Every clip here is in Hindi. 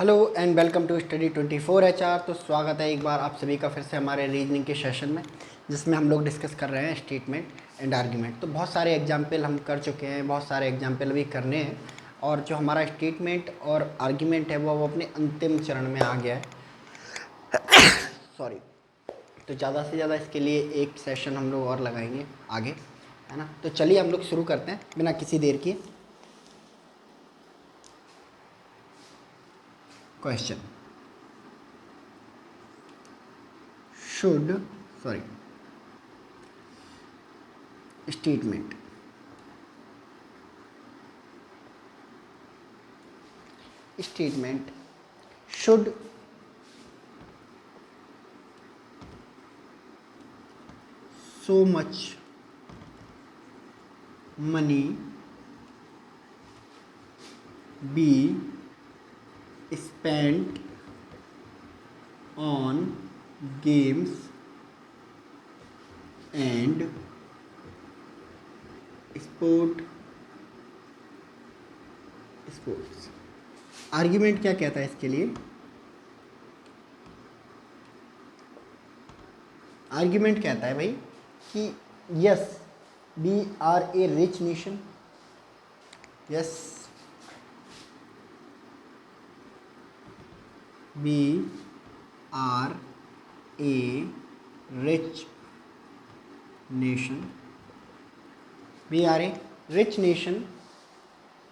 Hello and welcome to study 24 HR। तो स्वागत है एक बार आप सभी का फिर से हमारे रीजनिंग के सेशन में, जिसमें हम लोग डिस्कस कर रहे हैं स्टेटमेंट एंड आर्ग्यूमेंट। तो बहुत सारे एग्जाम्पल हम कर चुके हैं, बहुत सारे एग्जाम्पल भी करने हैं, और जो हमारा स्टेटमेंट और आर्ग्यूमेंट है वो अपने अंतिम चरण में आ गया है। सॉरी। तो ज़्यादा से ज़्यादा इसके लिए एक सेशन हम लोग और लगाएंगे आगे, है ना। तो चलिए हम लोग शुरू करते हैं बिना किसी देर की। Question should sorry statement should so much money be spent on games and sports. Argument क्या कहता है इसके लिए? आर्ग्यूमेंट कहता है भाई कि yes we are a rich nation, yes we are a rich nation, we are a rich nation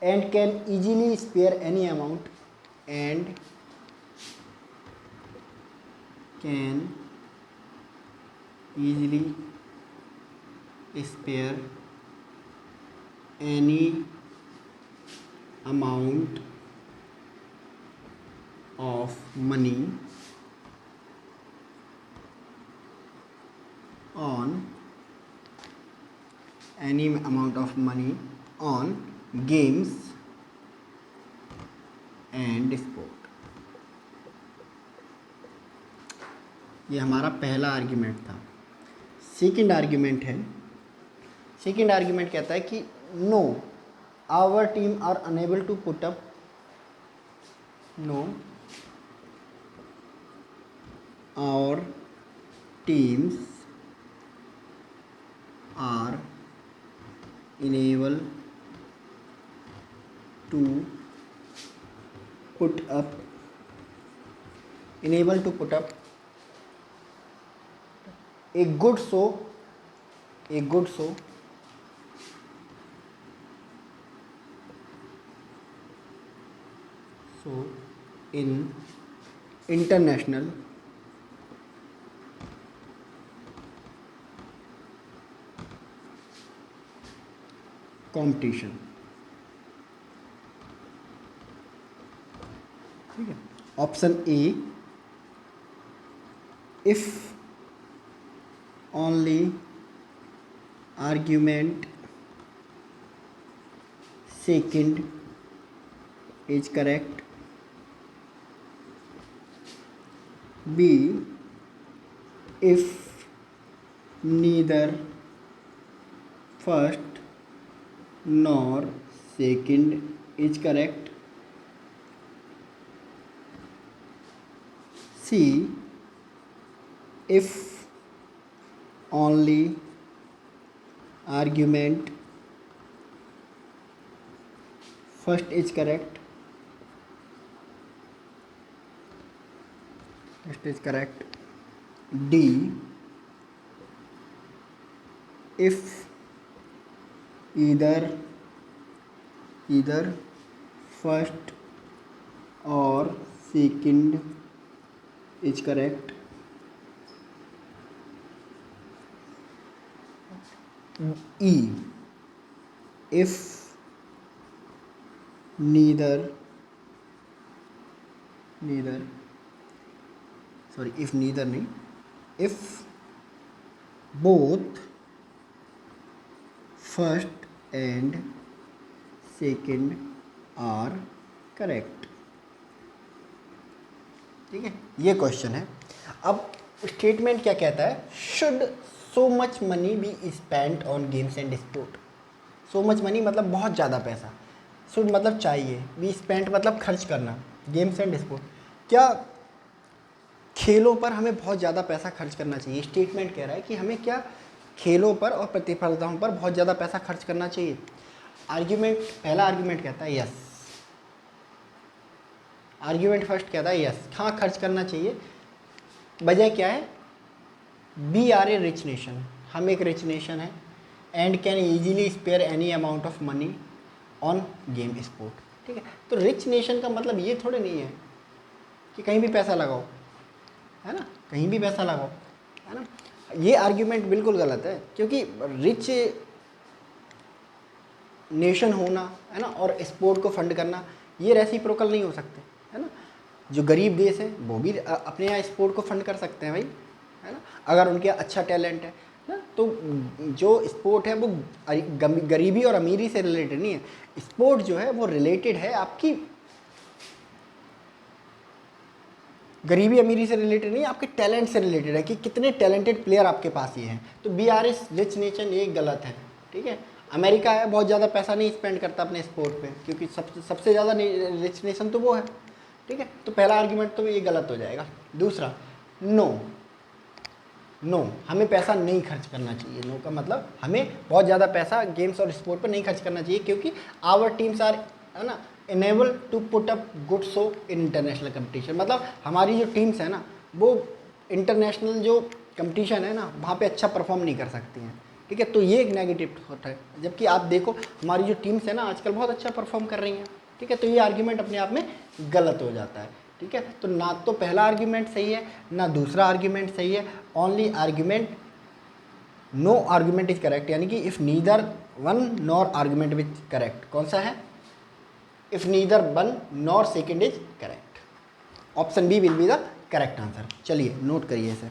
and can easily spare any amount and can easily spare any amount of money on games and sport। ये हमारा पहला आर्ग्यूमेंट था। सेकंड आर्ग्यूमेंट कहता है कि no our team are unable to put up our teams are unable to put up a good show in international competition. ठीक है। Option A, if only argument second is correct. B, if neither first nor second is correct। C, if only argument first is correct। D, if either first or second is correct। E, if neither नहीं, if both first and second are correct। ठीक है, ये क्वेश्चन है। अब स्टेटमेंट क्या कहता है? Should so much money be spent on games and sport. So much money मतलब बहुत ज़्यादा पैसा, शुड मतलब चाहिए, बी स्पेंट मतलब खर्च करना, गेम्स एंड स्पोर्ट, क्या खेलों पर हमें बहुत ज़्यादा पैसा खर्च करना चाहिए? स्टेटमेंट कह रहा है कि हमें क्या खेलों पर और प्रतिस्पर्धाओं पर बहुत ज़्यादा पैसा खर्च करना चाहिए? आर्ग्यूमेंट, पहला आर्ग्यूमेंट कहता है यस। आर्ग्यूमेंट फर्स्ट कहता है यस, हाँ खर्च करना चाहिए। वजह क्या है? We are a rich nation, हम एक रिच नेशन है, and can easily spare any amount of money on game sport. ठीक है, तो रिच नेशन का मतलब ये थोड़े नहीं है कि कहीं भी पैसा लगाओ, है ना, कहीं भी पैसा लगाओ, है ना। ये आर्ग्यूमेंट बिल्कुल गलत है, क्योंकि रिच नेशन होना, है ना, और स्पोर्ट को फंड करना, ये रेसिप्रोकल नहीं हो सकते, है ना। जो गरीब देश है वो भी अपने यहाँ स्पोर्ट को फंड कर सकते हैं भाई, है ना, अगर उनके यहाँ अच्छा टैलेंट है ना। तो जो स्पोर्ट है वो गरीबी और अमीरी से रिलेटेड नहीं है। स्पोर्ट जो है वो रिलेटेड है आपकी, गरीबी अमीरी से रिलेटेड नहीं, आपके टैलेंट से रिलेटेड है कि कितने टैलेंटेड प्लेयर आपके पास ये हैं। तो we are as rich nation ये गलत है, ठीक है। अमेरिका है, बहुत ज़्यादा पैसा नहीं स्पेंड करता अपने स्पोर्ट पे, क्योंकि सबसे ज़्यादा रिच नेशन तो वो है, ठीक है। तो पहला आर्ग्यूमेंट तो ये गलत हो जाएगा। दूसरा, नो, नो हमें पैसा नहीं खर्च करना चाहिए। नो का मतलब हमें बहुत ज़्यादा पैसा गेम्स और स्पोर्ट पर नहीं खर्च करना चाहिए, क्योंकि आवर टीम्स आर, है ना, enable to put up good show in international competition. मतलब हमारी जो टीम्स है ना, वो इंटरनेशनल जो कंपटीशन है ना, वहाँ पे अच्छा परफॉर्म नहीं कर सकती हैं, ठीक है। तो ये एक नेगेटिव थॉट है। जबकि आप देखो हमारी जो टीम्स है ना आजकल बहुत अच्छा परफॉर्म कर रही हैं, ठीक है। तो ये आर्ग्यूमेंट अपने आप में गलत हो जाता है, ठीक है। तो ना तो पहला आर्ग्यूमेंट सही है ना दूसरा आर्ग्यूमेंट सही है। Only argument, no argument is correct, यानी कि if neither one nor argument which correct, कौन सा है? If neither one nor second is correct, option B will be the correct answer. चलिए नोट करिए इसे।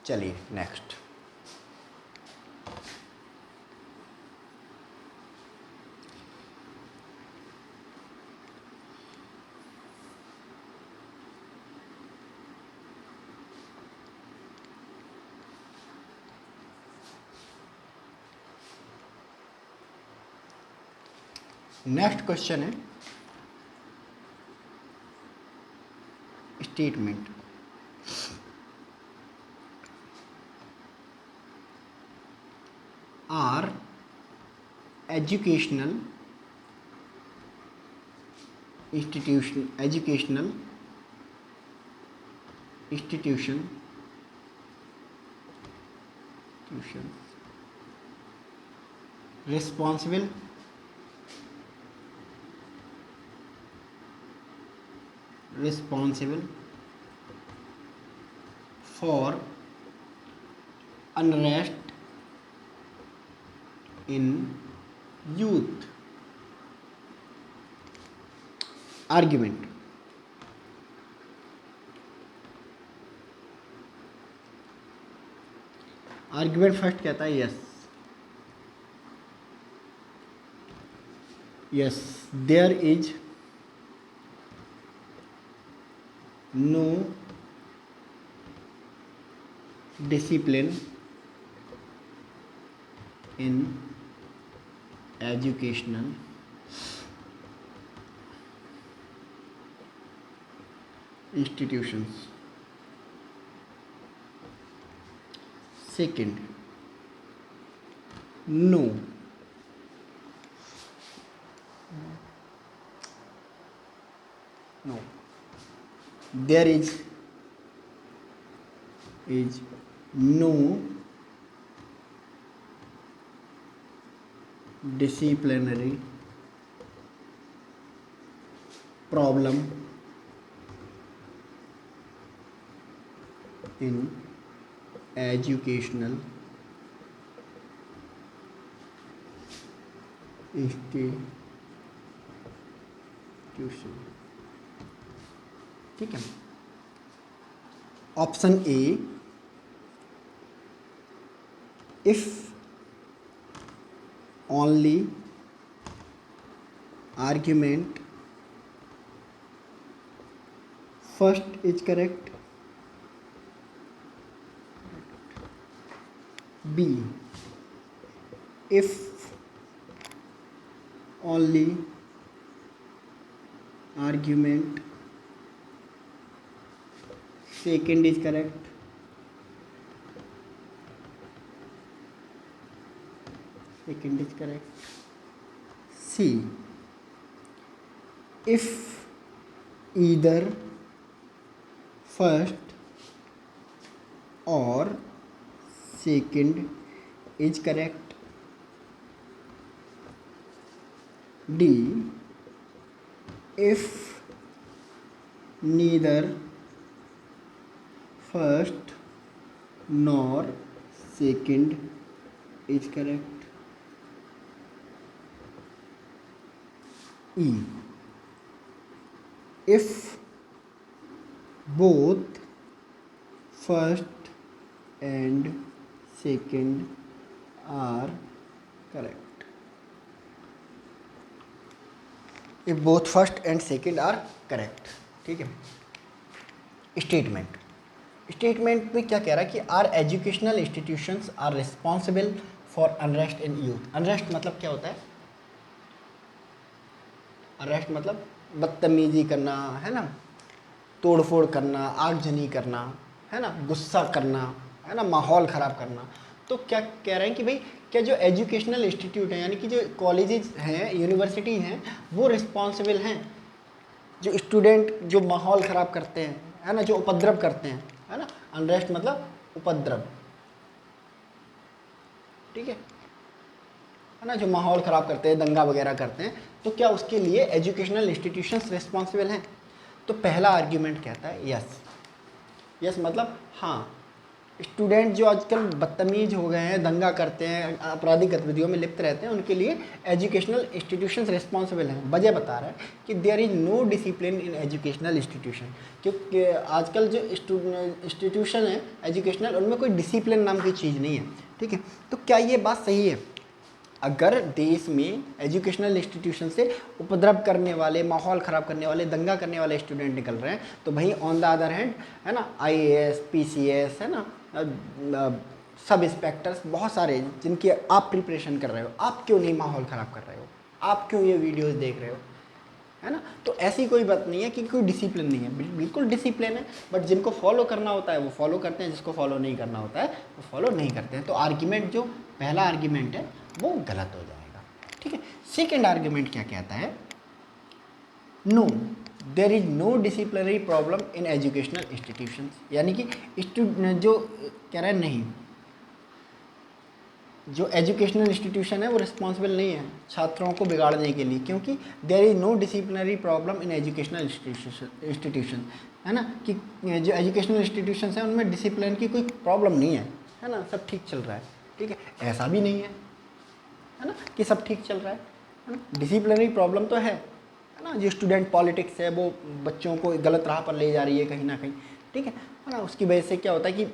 चलिए नेक्स्ट, नेक्स्ट क्वेश्चन है statement. Are educational educational institution responsible for unrest in youth? Argument, argument first कहता है yes, yes there is no discipline in educational institutions. Second, no, there is no disciplinary problem in educational institution, ठीक है। Option A if only argument first is correct, B, if only argument second is correct, second is correct, C, if either first or second is correct, D, if neither first nor second is correct, E, if both first and second are correct, if both first and second are correct। ठीक है। स्टेटमेंट में क्या कह रहा है कि are educational institutions are responsible for unrest in youth. Unrest मतलब क्या होता है? अनरेस्ट मतलब बदतमीजी करना, है ना, तोड़ फोड़ करना, आगजनी करना, है ना, गुस्सा करना, है ना, माहौल ख़राब करना। तो क्या कह रहे हैं कि भाई क्या जो एजुकेशनल इंस्टीट्यूट हैं, यानी कि जो कॉलेजेस हैं, यूनिवर्सिटी हैं, वो रिस्पॉन्सिबल हैं जो स्टूडेंट जो माहौल ख़राब करते हैं, है ना, जो उपद्रव करते हैं, है ना। अनरेस्ट मतलब उपद्रव, ठीक है ना, जो माहौल ख़राब करते हैं, दंगा वगैरह करते हैं, तो क्या उसके लिए एजुकेशनल इंस्टीट्यूशंस रिस्पॉन्सिबल हैं? तो पहला आर्ग्यूमेंट कहता है यस। यस मतलब हाँ, स्टूडेंट जो आजकल बदतमीज हो गए हैं, दंगा करते हैं, आपराधिक गतिविधियों में लिप्त रहते हैं, उनके लिए एजुकेशनल इंस्टीट्यूशंस रिस्पॉन्सिबल हैं। वजह बता रहा है कि there is no discipline in educational institution, क्योंकि आजकल जो इंस्टीट्यूशन है एजुकेशनल, उनमें कोई डिसिप्लिन नाम की चीज़ नहीं है। ठीक है, तो क्या ये बात सही है? अगर देश में एजुकेशनल इंस्टीट्यूशन से उपद्रव करने वाले, माहौल ख़राब करने वाले, दंगा करने वाले स्टूडेंट निकल रहे हैं, तो भाई ऑन द अदर हैंड, है ना, आईएएस, पीसीएस, है ना, सब इंस्पेक्टर्स बहुत सारे जिनकी आप प्रिपरेशन कर रहे हो, आप क्यों नहीं माहौल ख़राब कर रहे हो? आप क्यों ये वीडियोस देख रहे हो? है ना। तो ऐसी कोई बात नहीं है कि कोई डिसिप्लिन नहीं है, बिल्कुल डिसिप्लिन है, बट जिनको फॉलो करना होता है वो फॉलो करते हैं, जिसको फॉलो नहीं करना होता है वो फॉलो नहीं करते हैं। तो आर्ग्यूमेंट जो पहला आर्ग्यूमेंट है वो गलत हो जाएगा। ठीक है। सेकेंड आर्ग्यूमेंट क्या कहता है? No, there is no disciplinary problem in educational institutions, यानी कि जो कह रहा है नहीं, जो एजुकेशनल इंस्टीट्यूशन है वो रिस्पॉन्सिबल नहीं है छात्रों को बिगाड़ने के लिए, क्योंकि there is no disciplinary problem in educational institution, है ना, कि जो एजुकेशनल इंस्टीट्यूशन हैं उनमें डिसिप्लिन की कोई प्रॉब्लम नहीं है ना, सब ठीक चल रहा है। ठीक है, ऐसा भी नहीं है ना, कि सब ठीक चल रहा है ना, डिसिप्लिनरी प्रॉब्लम तो है ना। जो स्टूडेंट पॉलिटिक्स है वो बच्चों को गलत राह पर ले जा रही है कहीं ना कहीं, ठीक है ना, उसकी वजह से क्या होता है कि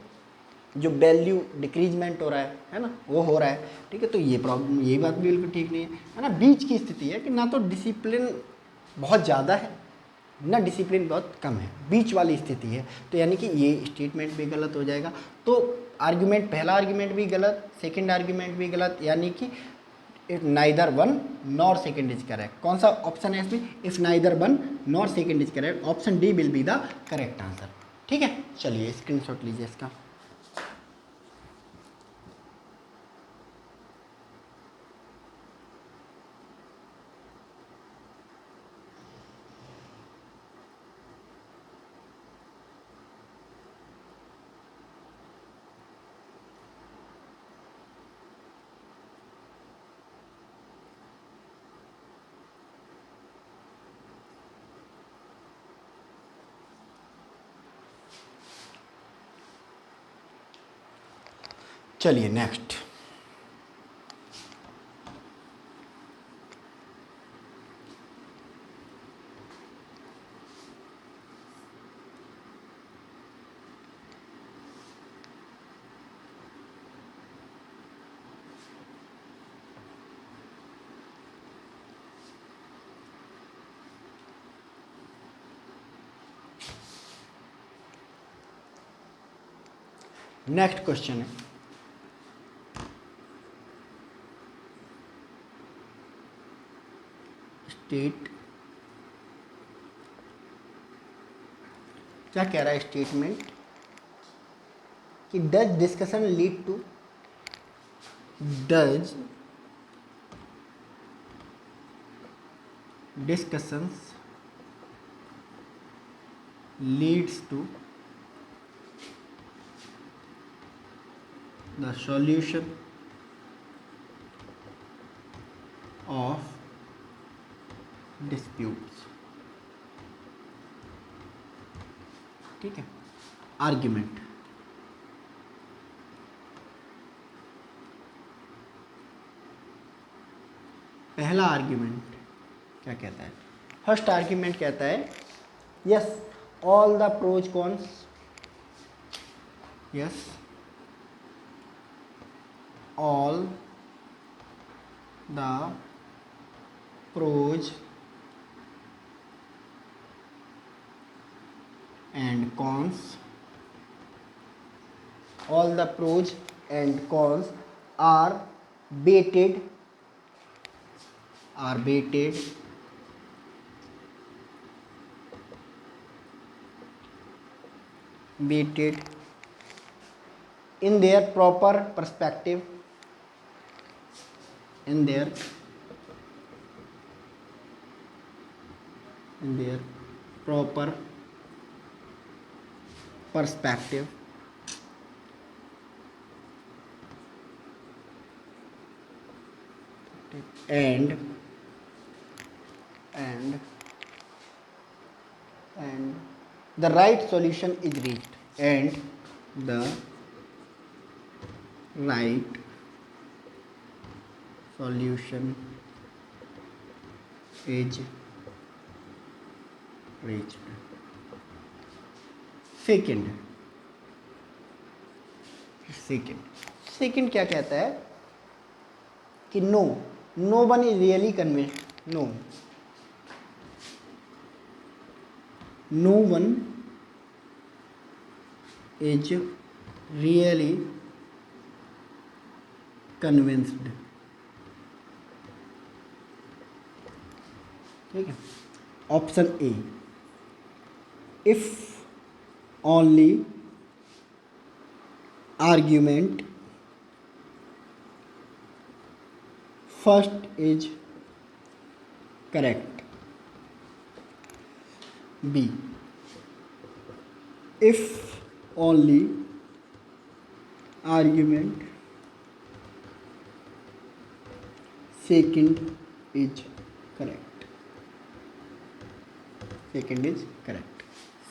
जो वैल्यू डिक्रीजमेंट हो रहा है ना, वो हो रहा है। ठीक है, तो ये प्रॉब्लम, ये बात भी बिल्कुल ठीक नहीं है ना। बीच की स्थिति है कि ना तो डिसिप्लिन बहुत ज़्यादा है ना डिसिप्लिन बहुत कम है, बीच वाली स्थिति है। तो यानी कि ये स्टेटमेंट भी गलत हो जाएगा। तो आर्ग्यूमेंट, पहला आर्ग्यूमेंट भी गलत, सेकंड आर्ग्यूमेंट भी गलत, यानी कि if neither one nor second is correct. कौन सा ऑप्शन है इसमें? If neither one nor second is correct, option D will be the correct answer. ठीक है, चलिए स्क्रीनशॉट लीजिए इसका। चलिए नेक्स्ट। नेक्स्ट क्वेश्चन है, स्टेट, क्या कह रहा है स्टेटमेंट कि does discussion lead to, does discussions leads to the solution of disputes. ठीक है, आर्ग्यूमेंट, पहला आर्ग्यूमेंट क्या कहता है? फर्स्ट आर्ग्यूमेंट कहता है yes all the pros cons, yes all the pros and cons, all the pros and cons are weighted in their proper perspective, in their proper perspective, and the right solution is reached, and the right solution is reached. Second क्या कहता है कि no one is really convinced, no one is really convinced. ठीक है, option A, if only argument first is correct, B, if only argument second is correct,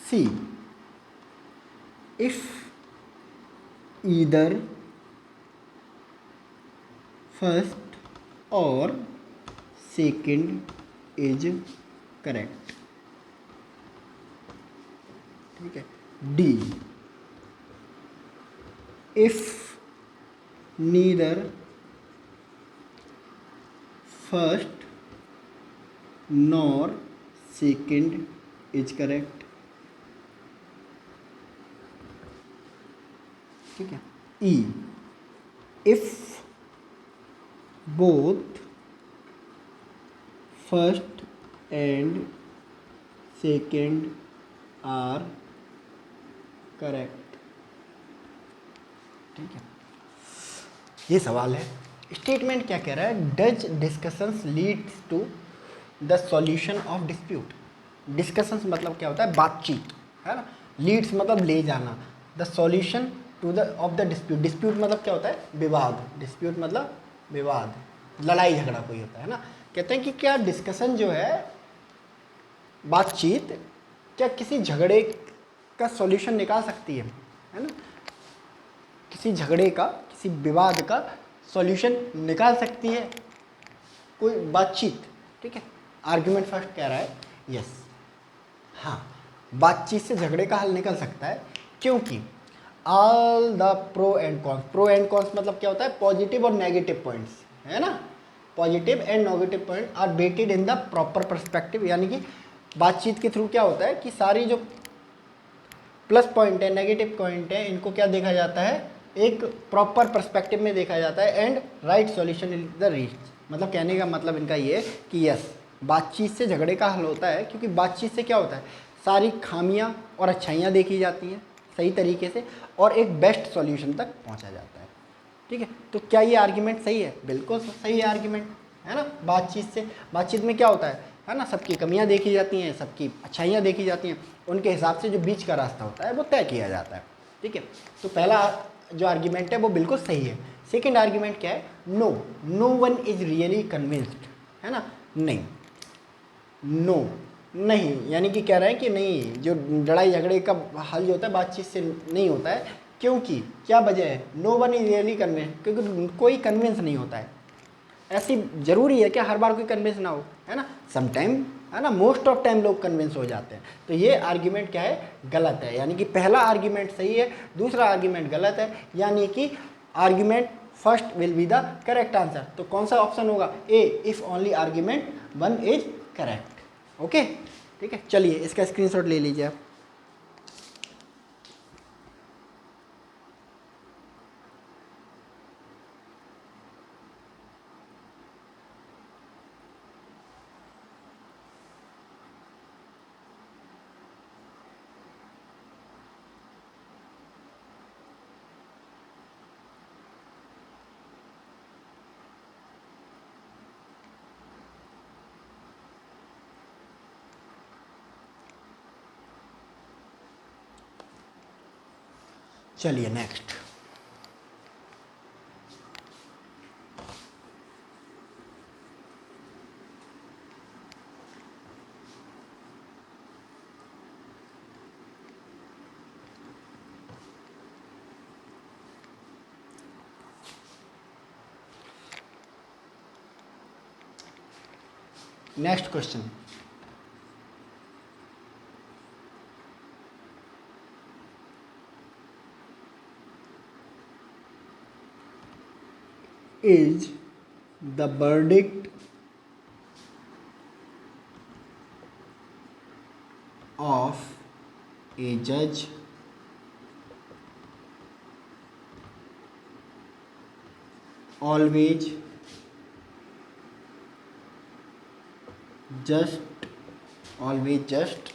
C, if either first or second is correct। ठीक है, D, if neither first nor second is correct। ठीक है, E, if both first and second are correct। ठीक है, ये सवाल है। स्टेटमेंट क्या कह रहा है? Does discussions leads to the solution of dispute. Discussions मतलब क्या होता है? बातचीत, है ना। लीड्स मतलब ले जाना, the solution to the of the dispute. Dispute मतलब क्या होता है? विवाद। डिस्प्यूट मतलब विवाद, लड़ाई झगड़ा कोई होता है ना। कहते हैं कि क्या डिस्कशन जो है, बातचीत, क्या किसी झगड़े का सॉल्यूशन निकाल सकती है ना। किसी झगड़े का, किसी विवाद का सॉल्यूशन निकाल सकती है कोई बातचीत। ठीक है, आर्ग्यूमेंट फर्स्ट कह रहा है यस, हाँ, बातचीत से झगड़े का हल निकल सकता है, क्योंकि all the pro and cons. Pro and cons मतलब क्या होता है? पॉजिटिव और नेगेटिव पॉइंट्स, है ना। Positive and negative point are weighted in the proper perspective. यानी कि बातचीत के थ्रू क्या होता है कि सारी जो प्लस पॉइंट है, नेगेटिव पॉइंट है, इनको क्या देखा जाता है, एक प्रॉपर पर्सपेक्टिव में देखा जाता है। And right solution is the reach, मतलब कहने का मतलब इनका ये है कि यस, बातचीत से झगड़े का हल होता है, क्योंकि बातचीत से क्या होता है, सारी खामियां और अच्छाइयाँ देखी जाती हैं सही तरीके से और एक बेस्ट सॉल्यूशन तक पहुंचा जाता है। ठीक है, तो क्या ये आर्ग्यूमेंट सही है? बिल्कुल सही है आर्ग्यूमेंट, है ना। बातचीत में क्या होता है ना, सबकी कमियां देखी जाती हैं, सबकी अच्छाइयाँ देखी जाती हैं, उनके हिसाब से जो बीच का रास्ता होता है वो तय किया जाता है। ठीक है, तो पहला जो आर्ग्यूमेंट है वो बिल्कुल सही है। सेकेंड आर्ग्यूमेंट क्या है, no one is really convinced, है ना। नहीं, नो नहीं, यानी कि कह रहे हैं कि नहीं, जो लड़ाई झगड़े का हल जो होता है बातचीत से नहीं होता है, क्योंकि क्या वजह है, no one is really convince, क्योंकि कोई कन्विंस नहीं होता है। ऐसी जरूरी है कि हर बार कोई कन्विंस ना हो, है ना, समटाइम, है ना, मोस्ट ऑफ टाइम लोग कन्विंस हो जाते हैं। तो ये आर्ग्यूमेंट क्या है, गलत है, यानी कि पहला आर्ग्यूमेंट सही है, दूसरा आर्ग्यूमेंट गलत है, यानी कि argument first will be the correct answer. तो कौन सा ऑप्शन होगा, A, if only argument one is correct. Okay, ठीक है, चलिए इसका स्क्रीनशॉट ले लीजिए आप। चलिए next, next question, is the verdict of a judge always just, always just,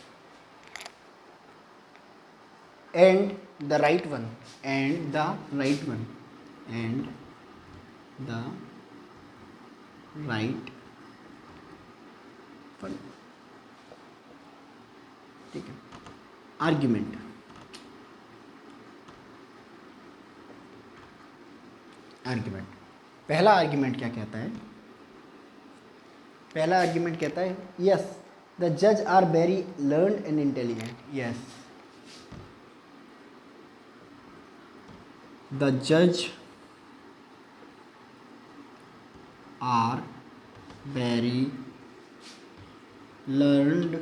and the right one, and the right one, and the right one। ठीक है, आर्ग्यूमेंट, आर्ग्यूमेंट, पहला आर्ग्यूमेंट क्या कहता है, पहला आर्ग्यूमेंट कहता है यस, द जज are very learned and intelligent. Yes, the जज are very learned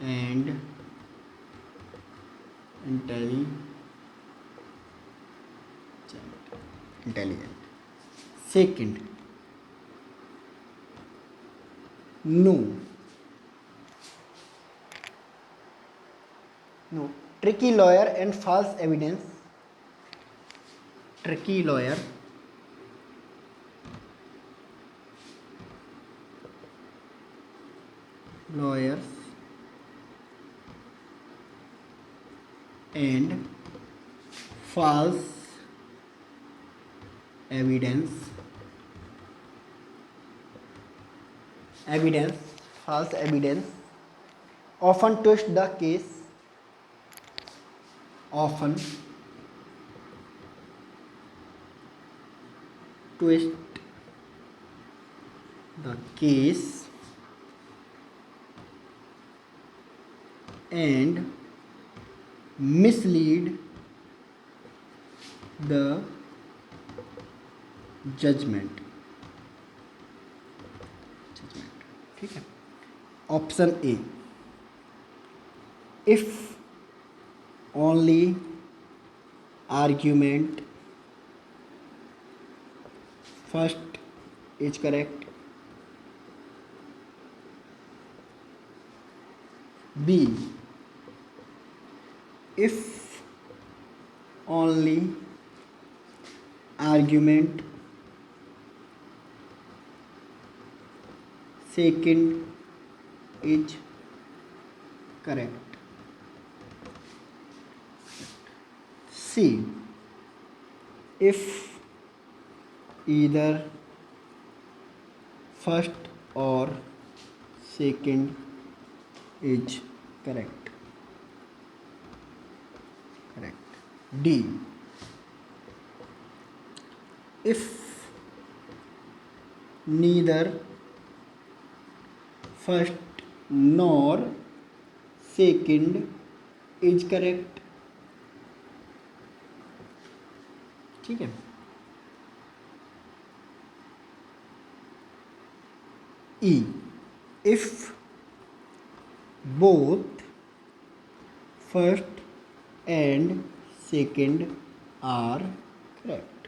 and intelligent। Second, no, tricky lawyer and false evidence, tricky lawyer lawyers and false evidence, false evidence often twist the case, often twist the case and mislead the judgment। ठीक है, option A, if only argument first is correct, B if only argument second is correct. C, if either first or second is correct. D, if neither first nor second is correct. ठीक है. E, if both first and second are correct.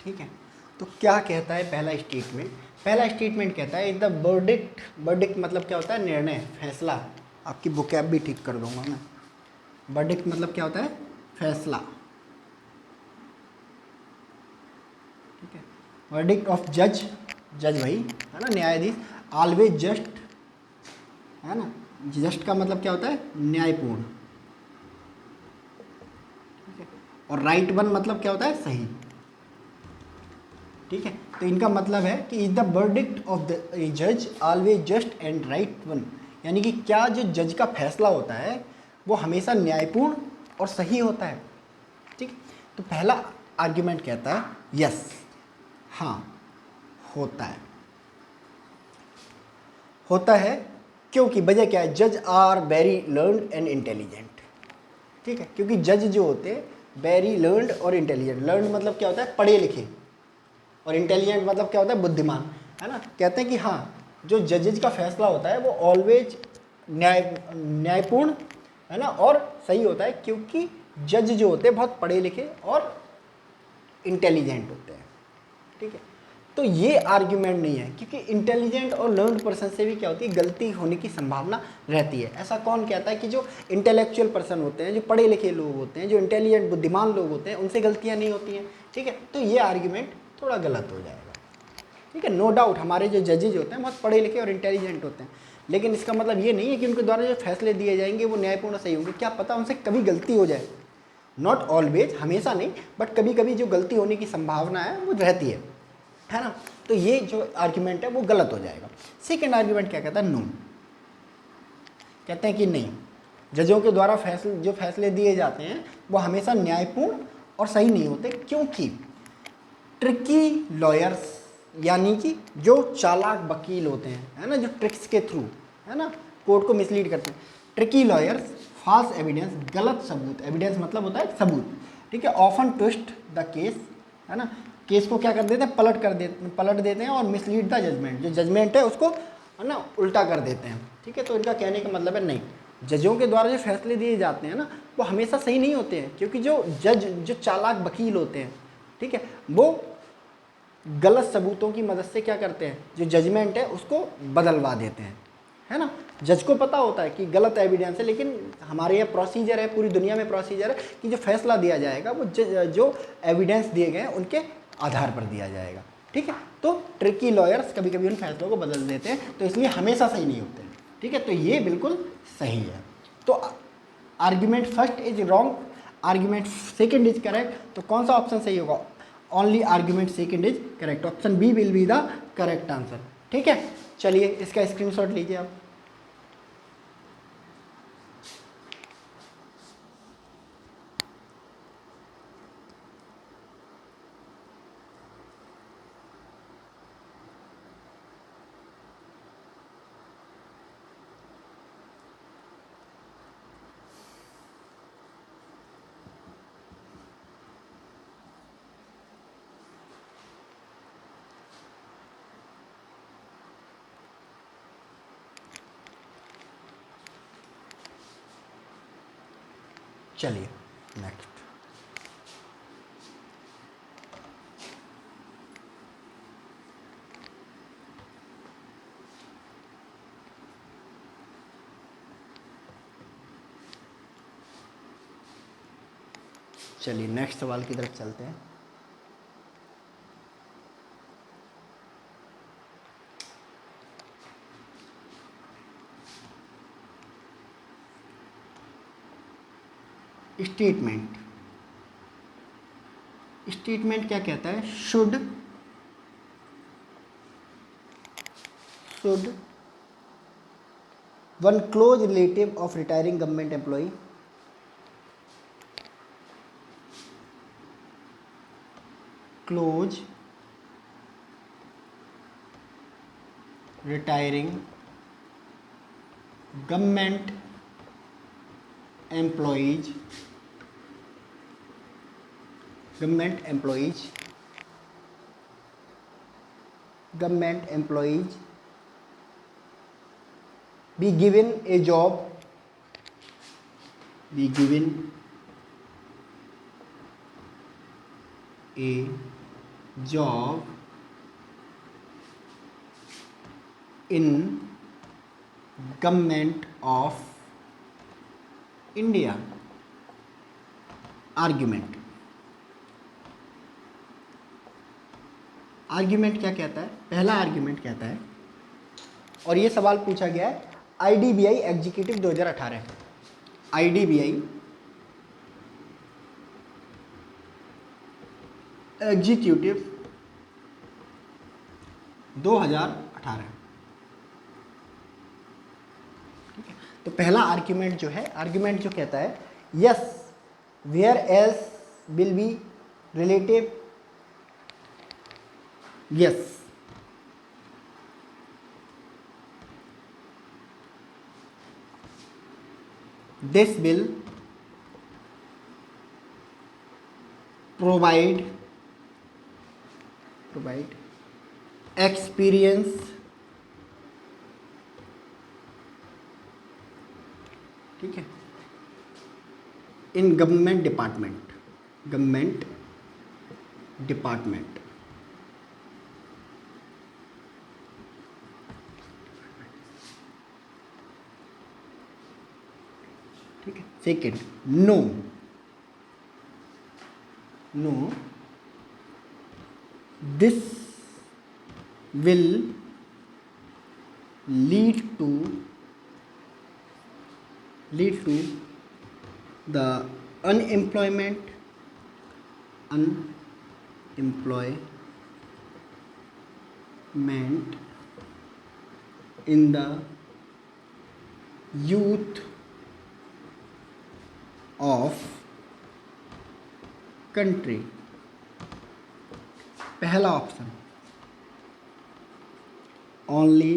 ठीक है. तो क्या कहता है पहला स्टेटमेंट? पहला स्टेटमेंट कहता है द वर्डिक्ट. वर्डिक्ट मतलब क्या होता है? निर्णय, फैसला. आपकी वोकैब भी ठीक कर दूंगा मैं. वर्डिक्ट मतलब क्या होता है? फैसला. ठीक है. वर्डिक्ट ऑफ जज, जज भाई है ना, न्यायाधीश. ऑलवेज जस्ट है ना, जस्ट का मतलब क्या होता है? न्यायपूर्ण. ठीक है. और राइट वन मतलब क्या होता है? सही. ठीक है. तो इनका मतलब है कि is the verdict of the जज always just and right one, यानी कि क्या जो जज का फैसला होता है वो हमेशा न्यायपूर्ण और सही होता है. ठीक. तो पहला आर्ग्यूमेंट कहता है यस, हाँ होता है. होता है क्योंकि वजह क्या है? जज are very learned and intelligent. ठीक है. क्योंकि जज जो होते हैं वेरी लर्नड और इंटेलिजेंट. लर्नड मतलब क्या होता है? पढ़े लिखे. और इंटेलिजेंट मतलब क्या होता है? बुद्धिमान. है ना. कहते हैं कि हाँ जो जजेज का फैसला होता है वो ऑलवेज न्यायपूर्ण है ना और सही होता है, क्योंकि जज जो होते हैं बहुत पढ़े लिखे और इंटेलिजेंट होते हैं. ठीक है. तो ये आर्ग्यूमेंट नहीं है, क्योंकि इंटेलिजेंट और लर्नड पर्सन से भी क्या होती है? गलती होने की संभावना रहती है. ऐसा कौन कहता है कि जो इंटेलेक्चुअल पर्सन होते हैं, जो पढ़े लिखे लोग होते हैं, जो इंटेलिजेंट बुद्धिमान लोग होते हैं, उनसे गलतियां नहीं होती हैं. ठीक है. तो ये आर्ग्यूमेंट थोड़ा गलत हो जाएगा. ठीक है. नो डाउट हमारे जो जजेज होते हैं बहुत पढ़े लिखे और इंटेलिजेंट होते हैं, लेकिन इसका मतलब ये नहीं है कि उनके द्वारा जो फैसले दिए जाएंगे वो न्यायपूर्ण सही होंगे. क्या पता उनसे कभी गलती हो जाए. नॉट ऑलवेज, हमेशा नहीं, बट कभी कभी जो गलती होने की संभावना है वो रहती है ना. तो ये जो आर्ग्यूमेंट है वो गलत हो जाएगा. सेकेंड आर्ग्यूमेंट क्या कहता है? नो. कहते हैं कि नहीं, जजों के द्वारा जो फैसले दिए जाते हैं वो हमेशा न्यायपूर्ण और सही नहीं होते, क्योंकि ट्रिकी लॉयर्स, यानी कि जो चालाक वकील होते हैं है ना, जो ट्रिक्स के थ्रू है ना कोर्ट को मिसलीड करते हैं. ट्रिकी लॉयर्स फॉल्स एविडेंस, गलत सबूत. एविडेंस मतलब होता है सबूत. ठीक है. ऑफन ट्विस्ट द केस है ना, केस को क्या कर देते हैं? पलट देते हैं और मिसलीड द जजमेंट, जो जजमेंट है उसको है ना उल्टा कर देते हैं. ठीक है. तो इनका कहने का मतलब है नहीं, जजों के द्वारा जो फैसले दिए जाते हैं ना वो हमेशा सही नहीं होते हैं, क्योंकि जो चालाक वकील होते हैं, ठीक है, वो गलत सबूतों की मदद से क्या करते हैं? जो जजमेंट है उसको बदलवा देते हैं. है ना. जज को पता होता है कि गलत एविडेंस है, लेकिन हमारे यहाँ प्रोसीजर है, पूरी दुनिया में प्रोसीजर है कि जो फैसला दिया जाएगा वो जो एविडेंस दिए गए हैं उनके आधार पर दिया जाएगा. ठीक है. तो ट्रिकी लॉयर्स कभी कभी उन फैसलों को बदल देते हैं, तो इसलिए हमेशा सही नहीं होते हैं. ठीक है. तो ये बिल्कुल सही है. तो argument first is wrong, argument second is correct. तो कौन सा ऑप्शन सही होगा? Only argument second is correct. Option B will be the correct answer. ठीक है. चलिए इसका स्क्रीनशॉट लीजिए आप. चलिए नेक्स्ट. चलिए नेक्स्ट सवाल की तरफ चलते हैं। स्टेटमेंट, स्टेटमेंट क्या कहता है? Should one close relative of retiring government employ close retiring government employees be given a job in government of India। Argument क्या कहता है? पहला आर्ग्यूमेंट कहता है, और ये सवाल पूछा गया है IDBI एग्जीक्यूटिव 2018, IDBI एग्जीक्यूटिव 2018। ठीक है, तो पहला आर्ग्यूमेंट जो है, आर्ग्यूमेंट जो कहता है yes where else will be relative, yes this will provide experience ठीक है इन गवर्नमेंट डिपार्टमेंट ठीक है। Second, no this will lead to the unemployment in the youth of country. पहला option only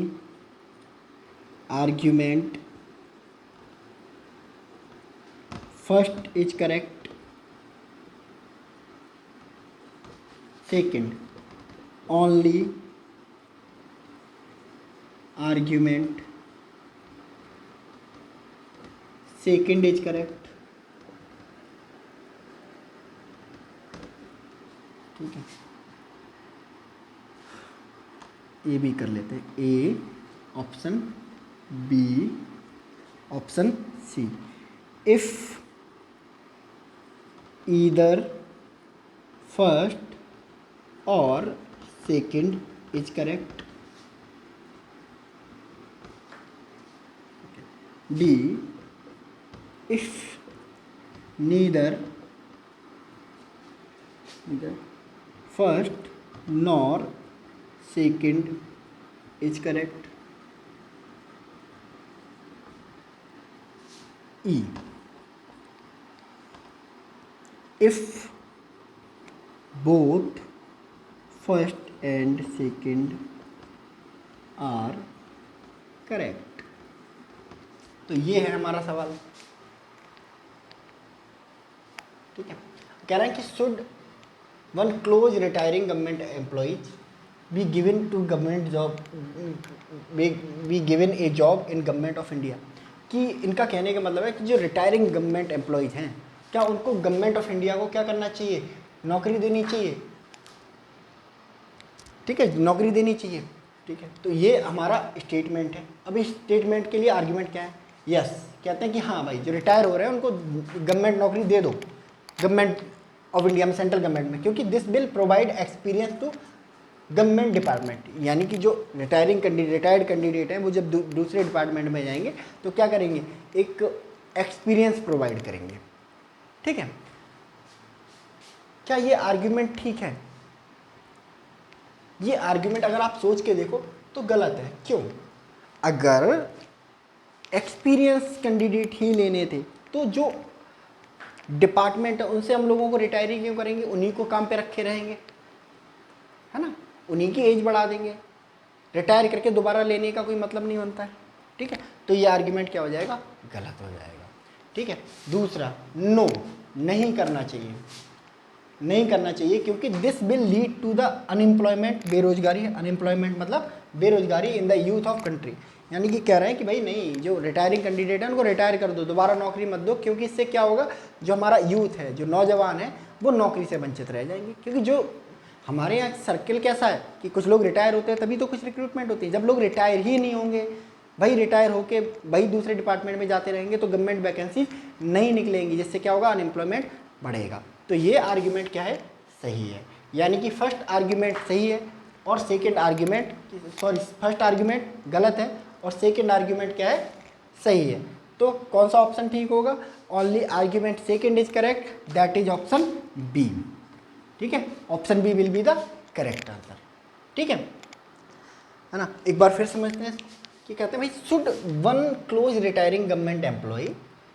argument first is correct, second only argument second is correct. ठीक है, ए बी कर लेते हैं, A option, B option, C. If either first और second is correct, D if neither first nor second is correct, E if both first and second are correct। तो ये है हमारा सवाल। ठीक है, कह रहे हैं कि should one close retiring government employees be given to government job be given a job in government of India. कि इनका कहने का मतलब है कि जो रिटायरिंग गवर्नमेंट एम्प्लॉयज हैं, क्या उनको गवर्नमेंट ऑफ इंडिया को क्या करना चाहिए? नौकरी देनी चाहिए। ठीक है, नौकरी देनी चाहिए। ठीक है, तो ये हमारा स्टेटमेंट है। अब इस स्टेटमेंट के लिए आर्ग्यूमेंट क्या है? यस कहते हैं कि हाँ भाई, जो रिटायर हो रहे हैं उनको गवर्नमेंट नौकरी दे दो, गवर्नमेंट ऑफ इंडिया में, सेंट्रल गवर्नमेंट में, क्योंकि this will provide experience to government department, यानी कि जो रिटायर्ड कैंडिडेट हैं वो जब दूसरे डिपार्टमेंट में जाएंगे तो क्या करेंगे, एक एक्सपीरियंस प्रोवाइड करेंगे। ठीक है, क्या ये आर्ग्यूमेंट ठीक है? ये आर्ग्यूमेंट अगर आप सोच के देखो तो गलत है। क्यों? अगर एक्सपीरियंस कैंडिडेट ही लेने थे तो जो डिपार्टमेंट है उनसे हम लोगों को रिटायरी क्यों करेंगे, उन्हीं को काम पे रखे रहेंगे, है ना, उन्हीं की एज बढ़ा देंगे, रिटायर करके दोबारा लेने का कोई मतलब नहीं बनता है। ठीक है, तो ये आर्ग्यूमेंट क्या हो जाएगा, गलत हो जाएगा। ठीक है, दूसरा, नो, नहीं करना चाहिए, नहीं करना चाहिए, क्योंकि this will lead to the unemployment, बेरोजगारी, अनएम्प्लॉयमेंट मतलब बेरोजगारी in the youth of country, यानी कि कह रहे हैं कि भाई नहीं, जो रिटायरिंग कैंडिडेट है उनको रिटायर कर दो, दोबारा नौकरी मत दो, क्योंकि इससे क्या होगा, जो हमारा यूथ है, जो नौजवान है, वो नौकरी से वंचित रह जाएंगे। क्योंकि जो हमारे यहाँ सर्किल कैसा है कि कुछ लोग रिटायर होते हैं तभी तो कुछ रिक्रूटमेंट होती है, जब लोग रिटायर ही नहीं होंगे, भाई रिटायर होके भाई दूसरे डिपार्टमेंट में जाते रहेंगे तो गवर्नमेंट वैकेंसी नहीं निकलेंगी, जिससे क्या होगा, अनएम्प्लॉयमेंट बढ़ेगा। तो ये आर्ग्यूमेंट क्या है, सही है, यानी कि फर्स्ट आर्ग्यूमेंट सही है और second argument, sorry, first argument गलत है और सेकंड आर्ग्यूमेंट क्या है, सही है। तो कौन सा ऑप्शन ठीक होगा, only argument second is correct, that is option B. ठीक है, option B will be the correct answer. ठीक है ना, एक बार फिर समझते हैं कि कहते हैं भाई, should one close retiring government employ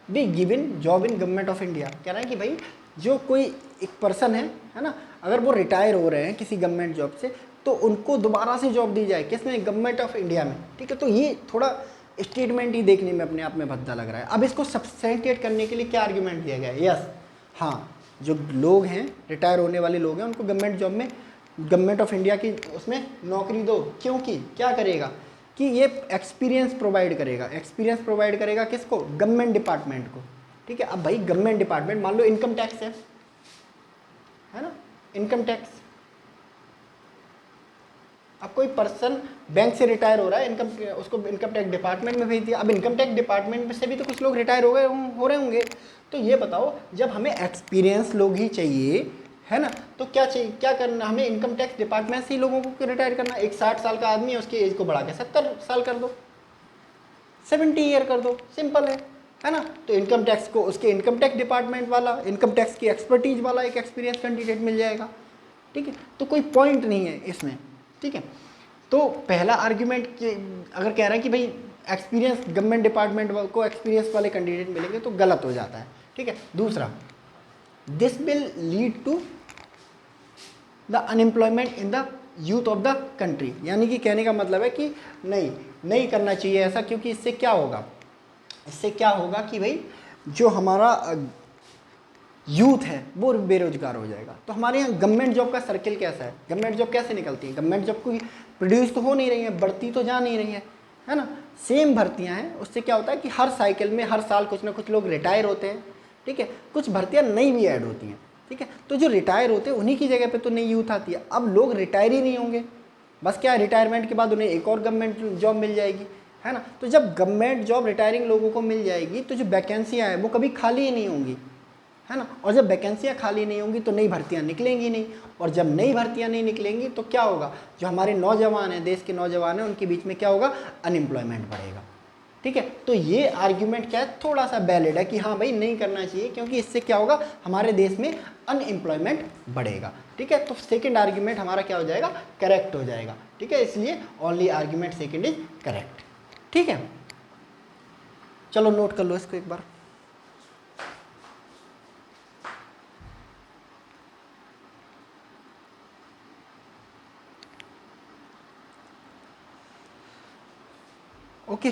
be given job in government of India. कह रहा है कि भाई जो कोई एक पर्सन है ना, अगर वो रिटायर हो रहे हैं किसी गवर्नमेंट जॉब से तो उनको दोबारा से जॉब दी जाए, किसमें, गवर्नमेंट ऑफ इंडिया में। ठीक है, तो ये थोड़ा स्टेटमेंट ही देखने में अपने आप में भद्दा लग रहा है। अब इसको सब्सटेंटिएट करने के लिए क्या आर्ग्यूमेंट दिया गया है, यस, हाँ, जो लोग हैं, रिटायर होने वाले लोग हैं, उनको गवर्नमेंट जॉब में, गवर्नमेंट ऑफ इंडिया की उसमें नौकरी दो, क्योंकि क्या करेगा कि ये एक्सपीरियंस प्रोवाइड करेगा, एक्सपीरियंस प्रोवाइड करेगा किसको, गवर्नमेंट डिपार्टमेंट को। ठीक है, अब भाई गवर्नमेंट डिपार्टमेंट, मान लो इनकम टैक्स है ना, इनकम टैक्स, अब कोई पर्सन बैंक से रिटायर हो रहा है, उसको इनकम टैक्स डिपार्टमेंट में भेज दिया, अब इनकम टैक्स डिपार्टमेंट में से भी तो कुछ लोग रिटायर हो रहे होंगे, तो ये बताओ, जब हमें एक्सपीरियंस लोग ही चाहिए, है ना, तो क्या चाहिए, क्या करना, हमें इनकम टैक्स डिपार्टमेंट से ही लोगों को रिटायर करना। एक 60 साल का आदमी है, उसकी एज को बढ़ा के 70 साल कर दो, 70 ईयर कर दो, सिंपल है ना। तो इनकम टैक्स को उसके इनकम टैक्स डिपार्टमेंट वाला, इनकम टैक्स की एक्सपर्टीज वाला एक एक्सपीरियंस कैंडिडेट मिल जाएगा। ठीक है, तो कोई पॉइंट नहीं है इसमें। ठीक है, तो पहला आर्ग्यूमेंट अगर कह रहा है कि भाई एक्सपीरियंस, गवर्नमेंट डिपार्टमेंट को एक्सपीरियंस वाले कैंडिडेट मिलेंगे तो गलत हो जाता है। ठीक है, दूसरा, this will lead to the unemployment in the youth of the country, यानी कि कहने का मतलब है कि नहीं करना चाहिए ऐसा, क्योंकि इससे क्या होगा, इससे क्या होगा कि भाई जो हमारा यूथ है वो बेरोजगार हो जाएगा। तो हमारे यहाँ गवर्नमेंट जॉब का सर्किल कैसा है, गवर्नमेंट जॉब कैसे निकलती है, गवर्नमेंट जॉब कोई प्रोड्यूस तो हो नहीं रही है, बढ़ती तो जा नहीं रही है ना, सेम भर्तियाँ हैं। उससे क्या होता है कि हर साइकिल में हर साल कुछ ना कुछ लोग रिटायर होते हैं। ठीक है, कुछ भर्तियाँ नई भी ऐड होती हैं। ठीक है, तो जो रिटायर होते हैं उन्हीं की जगह पे तो नई यूथ आती है। अब लोग रिटायर ही नहीं होंगे, बस क्या है, रिटायरमेंट के बाद उन्हें एक और गवर्नमेंट जॉब मिल जाएगी, है ना। तो जब गवर्नमेंट जॉब रिटायरिंग लोगों को मिल जाएगी तो जो वैकेंसियाँ हैं वो कभी खाली ही नहीं होंगी, है ना। और जब वैकेंसियाँ खाली नहीं होंगी तो नई भर्तियाँ निकलेंगी नहीं, और जब नई भर्तियाँ नहीं निकलेंगी तो क्या होगा, जो हमारे नौजवान हैं, देश के नौजवान हैं, उनके बीच में क्या होगा, अनएम्प्लॉयमेंट बढ़ेगा। ठीक है, तो ये आर्ग्यूमेंट क्या है, थोड़ा सा वैलिड है कि हाँ भाई नहीं करना चाहिए, क्योंकि इससे क्या होगा, हमारे देश में अनएम्प्लॉयमेंट बढ़ेगा। ठीक है, तो सेकंड आर्ग्यूमेंट हमारा क्या हो जाएगा, करेक्ट हो जाएगा। ठीक है, इसलिए only argument second is correct. ठीक है, चलो नोट कर लो इसको एक बार। ओके,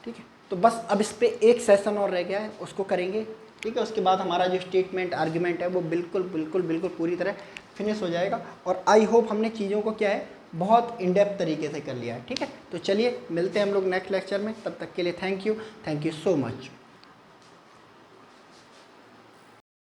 ठीक है, तो बस अब इस पे एक सेशन और रह गया है, उसको करेंगे। ठीक है, उसके बाद हमारा जो स्टेटमेंट आर्ग्यूमेंट है वो बिल्कुल बिल्कुल बिल्कुल पूरी तरह फिनिश हो जाएगा। और आई होप हमने चीज़ों को क्या है, बहुत इन डेप्थ तरीके से कर लिया है। ठीक है, तो चलिए मिलते हैं हम लोग नेक्स्ट लेक्चर में, तब तक के लिए थैंक यू सो मच।